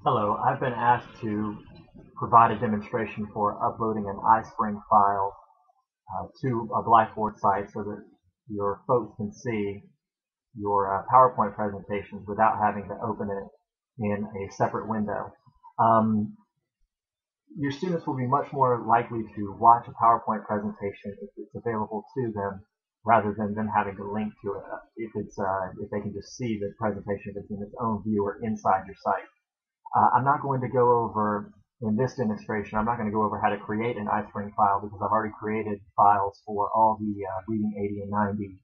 Hello, I've been asked to provide a demonstration for uploading an iSpring file to a Blackboard site so that your folks can see your PowerPoint presentations without having to open it in a separate window. Your students will be much more likely to watch a PowerPoint presentation if it's available to them rather than them having to link to it if they can just see the presentation if it's in its own view or inside your site. I'm not going to go over, in this demonstration, I'm not going to go over how to create an iSpring file because I've already created files for all the Reading 80 and 90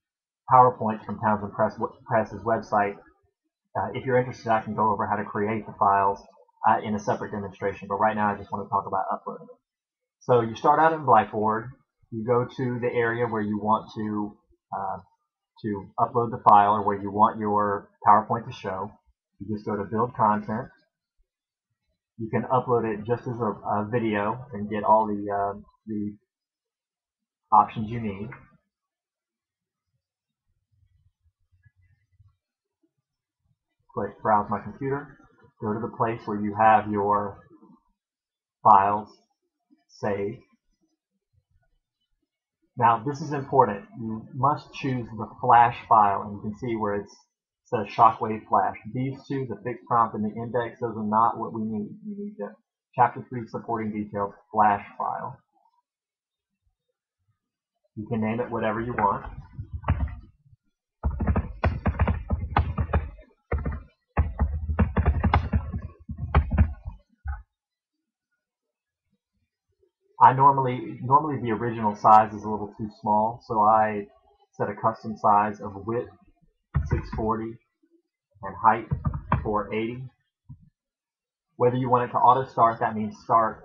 PowerPoints from Townsend Press's website. If you're interested, I can go over how to create the files in a separate demonstration, but right now I just want to talk about uploading them. So you start out in Blackboard, you go to the area where you want to upload the file or where you want your PowerPoint to show. You just go to Build Content. You can upload it just as a video and get all the options you need. Click Browse My Computer. Go to the place where you have your files saved. Now this is important. You must choose the flash file, and you can see where it says Shockwave Flash. These two, the fixed prompt and the index, those are not what we need. We need the Chapter 3 Supporting Details Flash file. You can name it whatever you want. Normally the original size is a little too small, so I set a custom size of width 640 and height 480. Whether you want it to auto start, that means start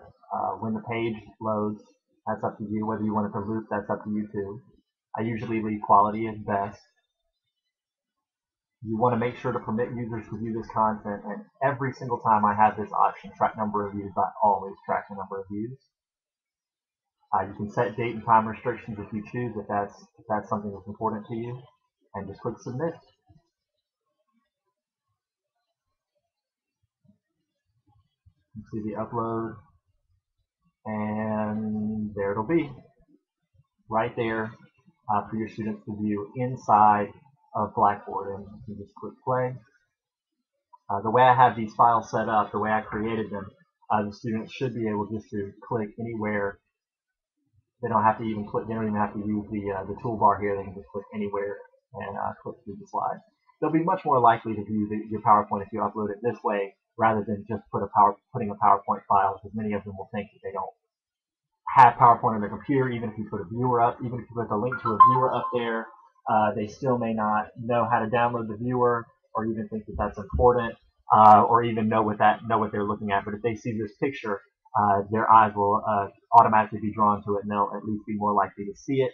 when the page loads. That's up to you. Whether you want it to loop, that's up to you too. I usually leave quality as best. You want to make sure to permit users to view this content, and every single time I have this option, track number of views, I always track the number of views. You can set date and time restrictions if you choose, if that's something that's important to you, and just click submit. You see the upload, and there it'll be, right there for your students to view inside of Blackboard, and you can just click play. The way I have these files set up, the way I created them, the students should be able just to click anywhere. They don't have to even click. They don't even have to use the toolbar here. They can just click anywhere and click through the slides. They'll be much more likely to view your PowerPoint if you upload it this way rather than just putting a PowerPoint file, because many of them will think that they don't have PowerPoint on their computer. Even if you put a viewer up, even if you put a link to a viewer up there, they still may not know how to download the viewer, or even think that that's important, or even know what they're looking at. But if they see this picture, their eyes will automatically be drawn to it, and they'll at least be more likely to see it,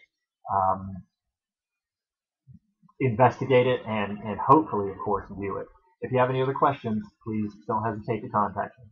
investigate it, and hopefully, of course, view it. If you have any other questions, please don't hesitate to contact me.